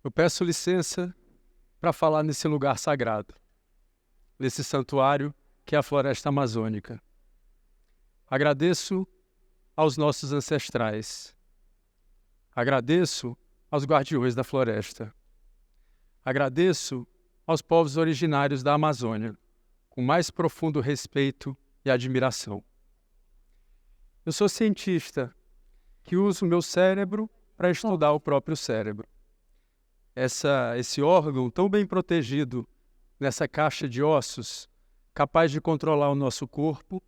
Eu peço licença para falar nesse lugar sagrado, nesse santuário que é a floresta amazônica. Agradeço aos nossos ancestrais. Agradeço aos guardiões da floresta. Agradeço aos povos originários da Amazônia, com mais profundo respeito e admiração. Eu sou cientista que uso o meu cérebro para estudar o próprio cérebro. Esse órgão tão bem protegido nessa caixa de ossos, capaz de controlar o nosso corpo,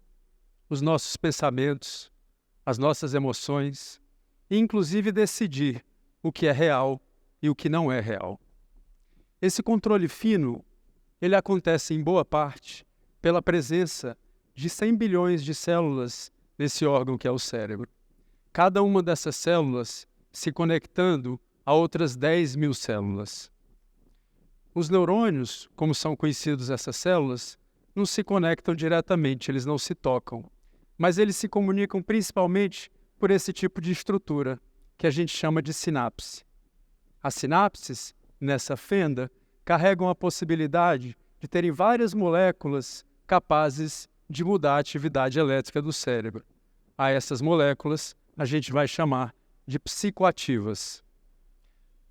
os nossos pensamentos, as nossas emoções, e inclusive decidir o que é real e o que não é real. Esse controle fino, ele acontece em boa parte pela presença de 100 bilhões de células nesse órgão que é o cérebro. Cada uma dessas células se conectando a outras 10 mil células. Os neurônios, como são conhecidos essas células, não se conectam diretamente, eles não se tocam, mas eles se comunicam principalmente por esse tipo de estrutura, que a gente chama de sinapse. As sinapses, nessa fenda, carregam a possibilidade de terem várias moléculas capazes de mudar a atividade elétrica do cérebro. A essas moléculas a gente vai chamar de psicoativas.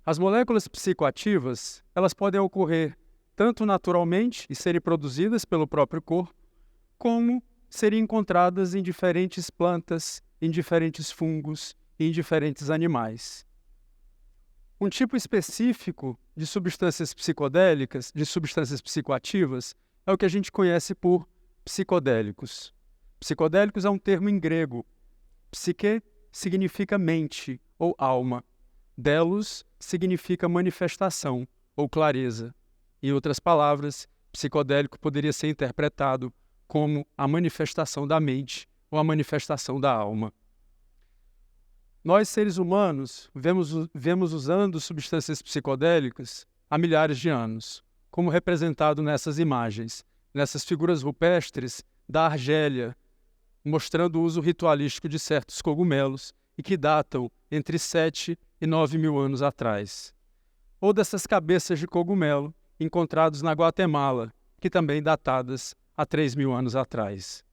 As moléculas psicoativas, elas podem ocorrer tanto naturalmente e serem produzidas pelo próprio corpo, como serem encontradas em diferentes plantas, em diferentes fungos e em diferentes animais. Um tipo específico de substâncias psicodélicas, de substâncias psicoativas, é o que a gente conhece por psicodélicos. Psicodélicos é um termo em grego. Psique significa mente ou alma. Delos significa manifestação ou clareza. Em outras palavras, psicodélico poderia ser interpretado como a manifestação da mente ou a manifestação da alma. Nós, seres humanos, vemos usando substâncias psicodélicas há milhares de anos, como representado nessas imagens, nessas figuras rupestres da Argélia, mostrando o uso ritualístico de certos cogumelos e que datam entre 7 e 9 mil anos atrás. Ou dessas cabeças de cogumelo encontrados na Guatemala, que também datadas há 3 mil anos atrás.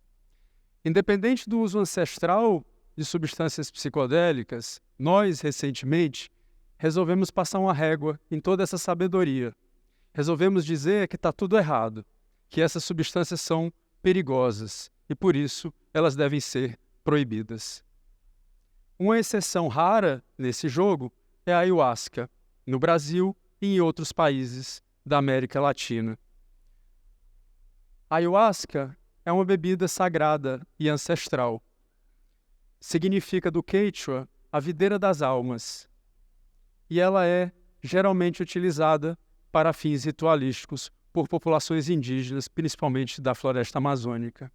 Independente do uso ancestral de substâncias psicodélicas, nós, recentemente, resolvemos passar uma régua em toda essa sabedoria. Resolvemos dizer que está tudo errado, que essas substâncias são perigosas e, por isso, elas devem ser proibidas. Uma exceção rara nesse jogo é a ayahuasca, no Brasil e em outros países da América Latina. A ayahuasca é uma bebida sagrada e ancestral. Significa do Quechua a videira das almas, e ela é geralmente utilizada para fins ritualísticos por populações indígenas, principalmente da floresta amazônica.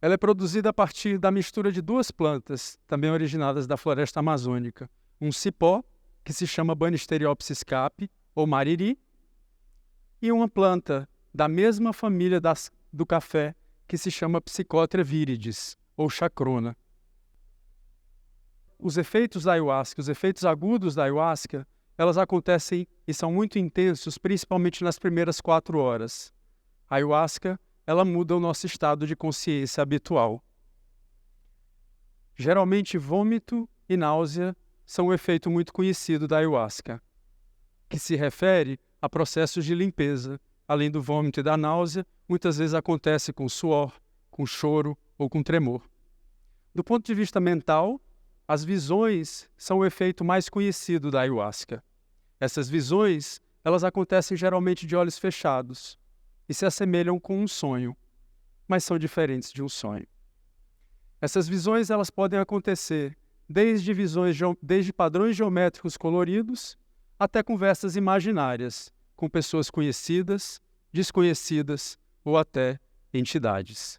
Ela é produzida a partir da mistura de duas plantas, também originadas da floresta amazônica. Um cipó, que se chama Banisteriopsis capi, ou mariri, e uma planta da mesma família do café, que se chama Psychotria viridis, ou chacrona. Os efeitos da ayahuasca, os efeitos agudos da ayahuasca, elas acontecem e são muito intensos, principalmente nas primeiras 4 horas. A ayahuasca, ela muda o nosso estado de consciência habitual. Geralmente, vômito e náusea são um efeito muito conhecido da ayahuasca, que se refere a processos de limpeza. Além do vômito e da náusea, muitas vezes acontece com suor, com choro ou com tremor. Do ponto de vista mental, as visões são o efeito mais conhecido da ayahuasca. Essas visões, elas acontecem geralmente de olhos fechados e se assemelham com um sonho, mas são diferentes de um sonho. Essas visões, elas podem acontecer desde padrões geométricos coloridos até conversas imaginárias com pessoas conhecidas, desconhecidas ou até entidades.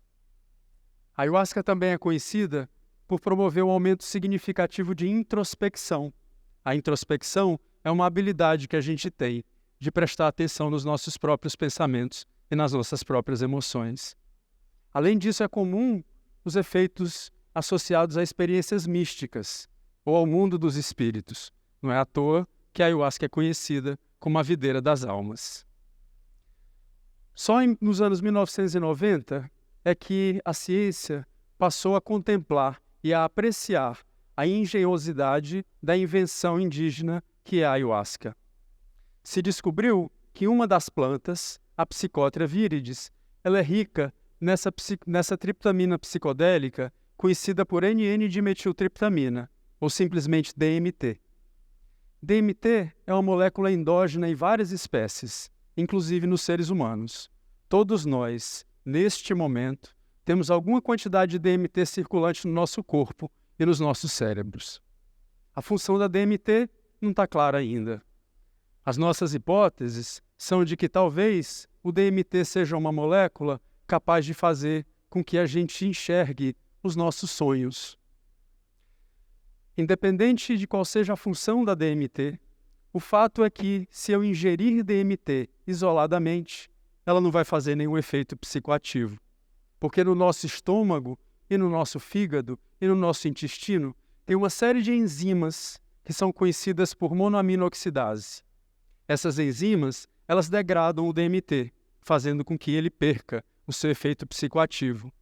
A ayahuasca também é conhecida por promover um aumento significativo de introspecção. A introspecção é uma habilidade que a gente tem de prestar atenção nos nossos próprios pensamentos e nas nossas próprias emoções. Além disso, é comum os efeitos associados a experiências místicas ou ao mundo dos espíritos. Não é à toa que a ayahuasca é conhecida como a videira das almas. Só nos anos 1990 é que a ciência passou a contemplar e a apreciar a engenhosidade da invenção indígena que é a ayahuasca. Se descobriu que uma das plantas, a Psychotria viridis, ela é rica nessa triptamina psicodélica conhecida por NN-dimetiltriptamina, ou simplesmente DMT. DMT é uma molécula endógena em várias espécies, inclusive nos seres humanos. Todos nós, neste momento, temos alguma quantidade de DMT circulante no nosso corpo e nos nossos cérebros. A função da DMT não está clara ainda. As nossas hipóteses são de que talvez o DMT seja uma molécula capaz de fazer com que a gente enxergue os nossos sonhos. Independente de qual seja a função da DMT, o fato é que, se eu ingerir DMT isoladamente, ela não vai fazer nenhum efeito psicoativo, porque no nosso estômago e no nosso fígado e no nosso intestino tem uma série de enzimas que são conhecidas por monoaminoxidase. Essas enzimas, elas degradam o DMT, fazendo com que ele perca o seu efeito psicoativo.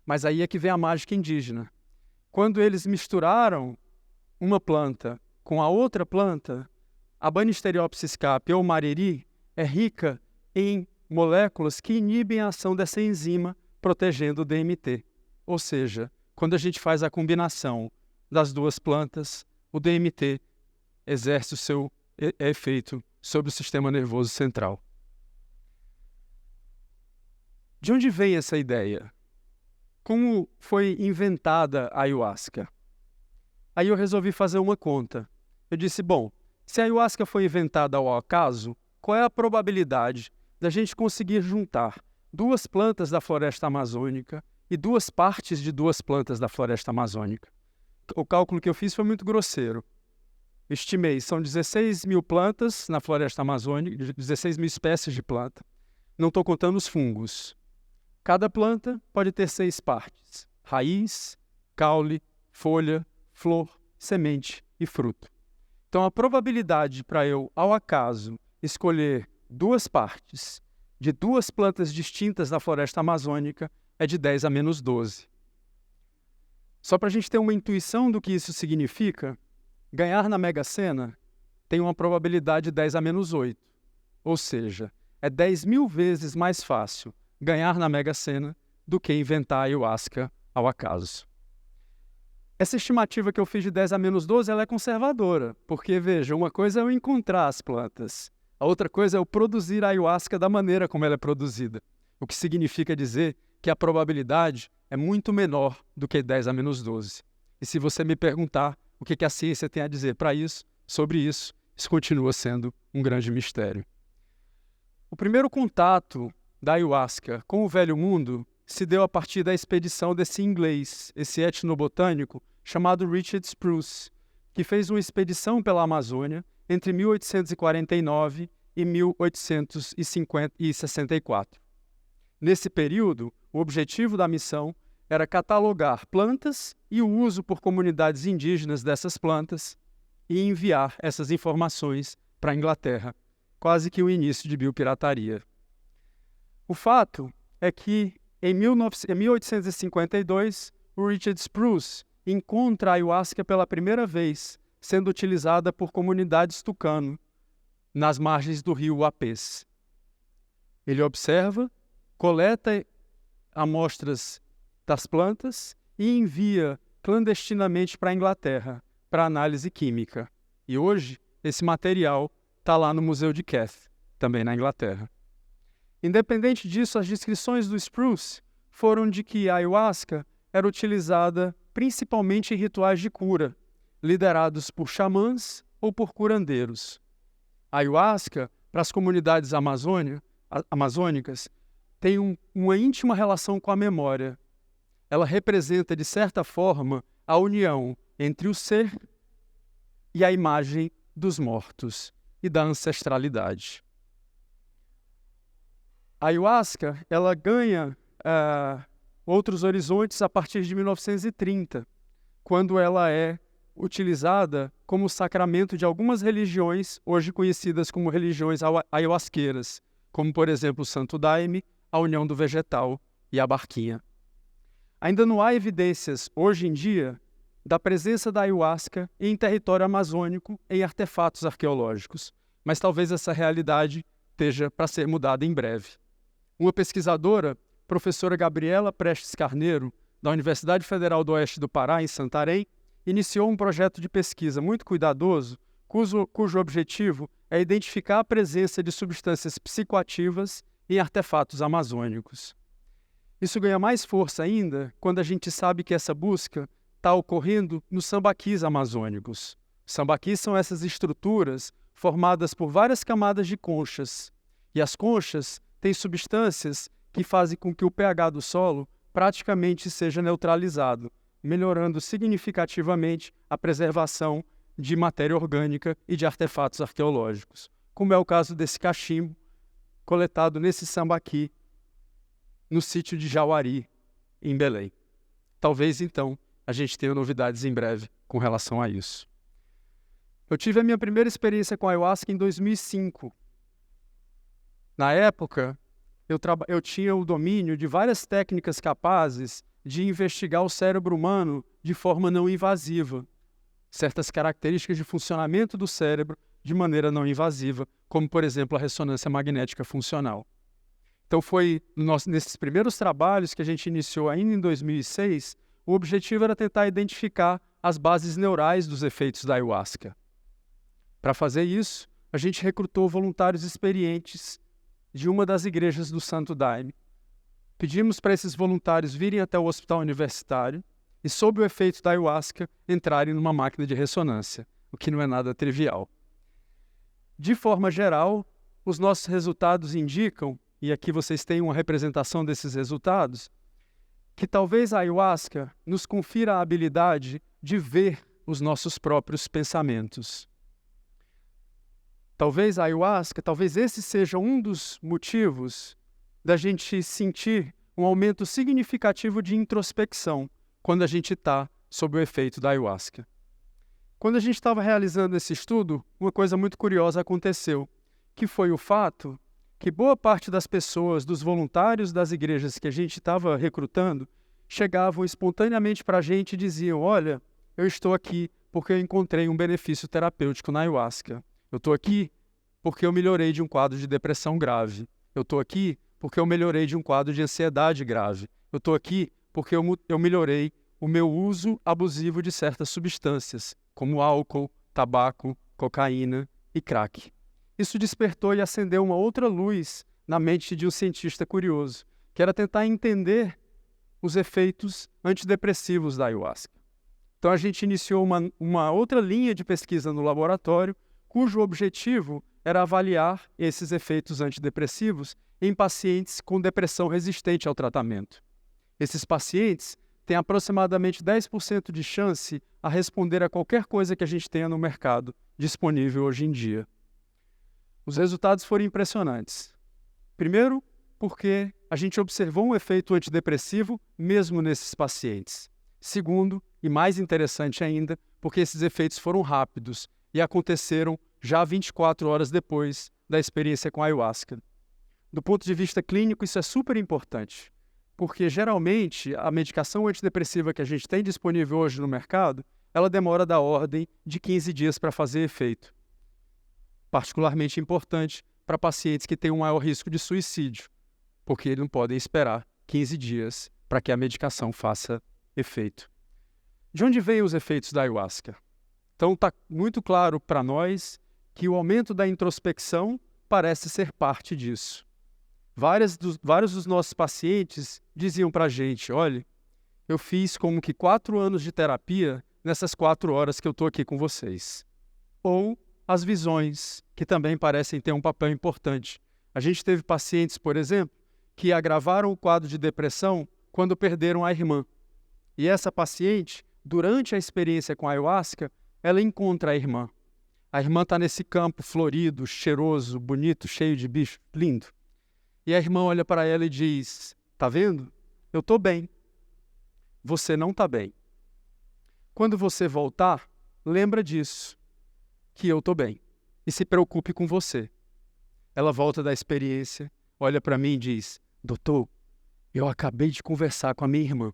Mas aí é que vem a mágica indígena. Quando eles misturaram uma planta com a outra planta, a Banisteriopsis cape ou mariri é rica em moléculas que inibem a ação dessa enzima, protegendo o DMT. Ou seja, quando a gente faz a combinação das duas plantas, o DMT exerce o seu efeito sobre o sistema nervoso central. De onde vem essa ideia? Como foi inventada a ayahuasca? Aí eu resolvi fazer uma conta. Eu disse, bom, se a ayahuasca foi inventada ao acaso, qual é a probabilidade da gente conseguir juntar duas plantas da floresta amazônica e duas partes de duas plantas da floresta amazônica? O cálculo que eu fiz foi muito grosseiro. Estimei, são 16 mil plantas na floresta amazônica, 16 mil espécies de planta. Não estou contando os fungos. Cada planta pode ter 6 partes: raiz, caule, folha, flor, semente e fruto. Então, a probabilidade para eu, ao acaso, escolher duas partes de duas plantas distintas da floresta amazônica é de 10 a menos 12. Só para a gente ter uma intuição do que isso significa, ganhar na Mega Sena tem uma probabilidade de 10 a menos 8. Ou seja, é 10 mil vezes mais fácil ganhar na Mega Sena do que inventar a ayahuasca ao acaso. Essa estimativa que eu fiz de 10 a menos 12 ela é conservadora, porque, veja, uma coisa é eu encontrar as plantas, a outra coisa é eu produzir a ayahuasca da maneira como ela é produzida, o que significa dizer que a probabilidade é muito menor do que 10 a menos 12. E se você me perguntar o que a ciência tem a dizer para isso, sobre isso, isso continua sendo um grande mistério. O primeiro contato da ayahuasca com o Velho Mundo se deu a partir da expedição desse inglês, esse etnobotânico, chamado Richard Spruce, que fez uma expedição pela Amazônia entre 1849 e 1864. Nesse período, o objetivo da missão era catalogar plantas e o uso por comunidades indígenas dessas plantas e enviar essas informações para a Inglaterra, quase que o início de biopirataria. O fato é que, em 1852, o Richard Spruce encontra a ayahuasca pela primeira vez sendo utilizada por comunidades tucano nas margens do rio Apês. Ele observa, coleta amostras das plantas e envia clandestinamente para a Inglaterra para análise química. E hoje, esse material está lá no Museu de Kew, também na Inglaterra. Independente disso, as descrições do Spruce foram de que a ayahuasca era utilizada principalmente em rituais de cura, liderados por xamãs ou por curandeiros. A ayahuasca, para as comunidades amazônicas, tem uma íntima relação com a memória. Ela representa, de certa forma, a união entre o ser e a imagem dos mortos e da ancestralidade. A ayahuasca ela ganha outros horizontes a partir de 1930, quando ela é utilizada como sacramento de algumas religiões, hoje conhecidas como religiões ayahuasqueiras, como, por exemplo, o Santo Daime, a União do Vegetal e a Barquinha. Ainda não há evidências, hoje em dia, da presença da ayahuasca em território amazônico em artefatos arqueológicos, mas talvez essa realidade esteja para ser mudada em breve. Uma pesquisadora, professora Gabriela Prestes Carneiro, da Universidade Federal do Oeste do Pará, em Santarém, iniciou um projeto de pesquisa muito cuidadoso, cujo objetivo é identificar a presença de substâncias psicoativas em artefatos amazônicos. Isso ganha mais força ainda quando a gente sabe que essa busca está ocorrendo nos sambaquis amazônicos. Sambaquis são essas estruturas formadas por várias camadas de conchas, e as conchas têm substâncias que fazem com que o pH do solo praticamente seja neutralizado, melhorando significativamente a preservação de matéria orgânica e de artefatos arqueológicos, como é o caso desse cachimbo coletado nesse sambaqui, no sítio de Jauari, em Belém. Talvez, então, a gente tenha novidades em breve com relação a isso. Eu tive a minha primeira experiência com a ayahuasca em 2005. Na época, eu tinha o domínio de várias técnicas capazes de investigar o cérebro humano de forma não invasiva, certas características de funcionamento do cérebro de maneira não invasiva, como, por exemplo, a ressonância magnética funcional. Então foi nesses primeiros trabalhos que a gente iniciou ainda em 2006, o objetivo era tentar identificar as bases neurais dos efeitos da ayahuasca. Para fazer isso, a gente recrutou voluntários experientes de uma das igrejas do Santo Daime. Pedimos para esses voluntários virem até o hospital universitário e, sob o efeito da ayahuasca, entrarem numa máquina de ressonância, o que não é nada trivial. De forma geral, os nossos resultados indicam, e aqui vocês têm uma representação desses resultados, que talvez a ayahuasca nos confira a habilidade de ver os nossos próprios pensamentos. Talvez a ayahuasca, talvez esse seja um dos motivos da gente sentir um aumento significativo de introspecção quando a gente está sob o efeito da ayahuasca. Quando a gente estava realizando esse estudo, uma coisa muito curiosa aconteceu, que foi o fato que boa parte das pessoas, dos voluntários das igrejas que a gente estava recrutando, chegavam espontaneamente para a gente e diziam: olha, eu estou aqui porque eu encontrei um benefício terapêutico na ayahuasca. Eu estou aqui porque eu melhorei de um quadro de depressão grave. Eu estou aqui porque eu melhorei de um quadro de ansiedade grave. Eu estou aqui porque eu melhorei o meu uso abusivo de certas substâncias, como álcool, tabaco, cocaína e crack. Isso despertou e acendeu uma outra luz na mente de um cientista curioso, que era tentar entender os efeitos antidepressivos da ayahuasca. Então a gente iniciou uma outra linha de pesquisa no laboratório, cujo objetivo era avaliar esses efeitos antidepressivos em pacientes com depressão resistente ao tratamento. Esses pacientes têm aproximadamente 10% de chance a responder a qualquer coisa que a gente tenha no mercado disponível hoje em dia. Os resultados foram impressionantes. Primeiro, porque a gente observou um efeito antidepressivo mesmo nesses pacientes. Segundo, e mais interessante ainda, porque esses efeitos foram rápidos e aconteceram já 24 horas depois da experiência com a ayahuasca. Do ponto de vista clínico, isso é super importante, porque geralmente a medicação antidepressiva que a gente tem disponível hoje no mercado, ela demora da ordem de 15 dias para fazer efeito. Particularmente importante para pacientes que têm um maior risco de suicídio, porque eles não podem esperar 15 dias para que a medicação faça efeito. De onde vêm os efeitos da ayahuasca? Então está muito claro para nós que o aumento da introspecção parece ser parte disso. Vários dos nossos pacientes diziam para a gente: olha, eu fiz como que 4 anos de terapia nessas 4 horas que eu estou aqui com vocês. Ou as visões, que também parecem ter um papel importante. A gente teve pacientes, por exemplo, que agravaram o quadro de depressão quando perderam a irmã. E essa paciente, durante a experiência com a ayahuasca, ela encontra a irmã. A irmã está nesse campo florido, cheiroso, bonito, cheio de bicho, lindo. E a irmã olha para ela e diz: tá vendo? Eu estou bem. Você não está bem. Quando você voltar, lembra disso, que eu estou bem. E se preocupe com você. Ela volta da experiência, olha para mim e diz: doutor, eu acabei de conversar com a minha irmã.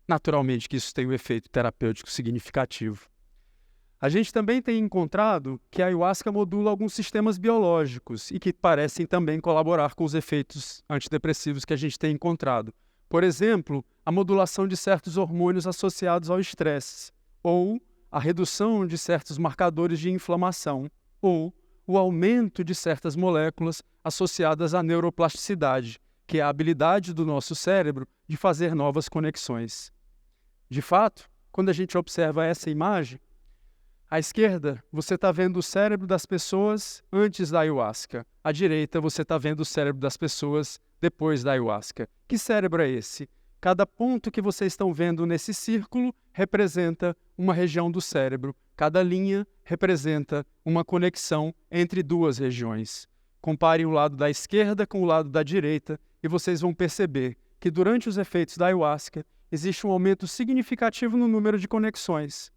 Naturalmente que isso tem um efeito terapêutico significativo. A gente também tem encontrado que a ayahuasca modula alguns sistemas biológicos e que parecem também colaborar com os efeitos antidepressivos que a gente tem encontrado. Por exemplo, a modulação de certos hormônios associados ao estresse, ou a redução de certos marcadores de inflamação, ou o aumento de certas moléculas associadas à neuroplasticidade, que é a habilidade do nosso cérebro de fazer novas conexões. De fato, quando a gente observa essa imagem, à esquerda, você está vendo o cérebro das pessoas antes da ayahuasca. À direita, você está vendo o cérebro das pessoas depois da ayahuasca. Que cérebro é esse? Cada ponto que vocês estão vendo nesse círculo representa uma região do cérebro. Cada linha representa uma conexão entre duas regiões. Comparem o lado da esquerda com o lado da direita e vocês vão perceber que durante os efeitos da ayahuasca existe um aumento significativo no número de conexões,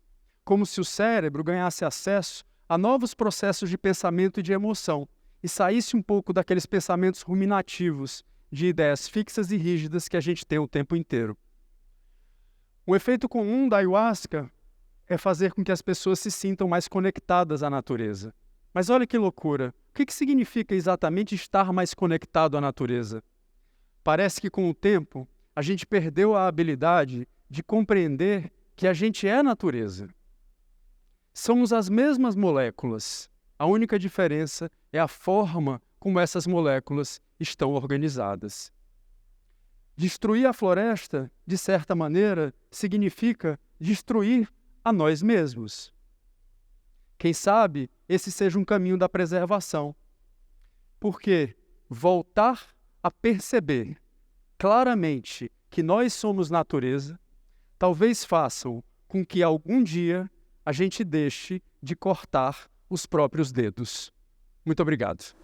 como se o cérebro ganhasse acesso a novos processos de pensamento e de emoção e saísse um pouco daqueles pensamentos ruminativos de ideias fixas e rígidas que a gente tem o tempo inteiro. Um efeito comum da ayahuasca é fazer com que as pessoas se sintam mais conectadas à natureza. Mas olha que loucura! O que significa exatamente estar mais conectado à natureza? Parece que com o tempo a gente perdeu a habilidade de compreender que a gente é natureza. Somos as mesmas moléculas. A única diferença é a forma como essas moléculas estão organizadas. Destruir a floresta, de certa maneira, significa destruir a nós mesmos. Quem sabe esse seja um caminho da preservação. Porque voltar a perceber claramente que nós somos natureza, talvez façam com que algum dia a gente deixe de cortar os próprios dedos. Muito obrigado.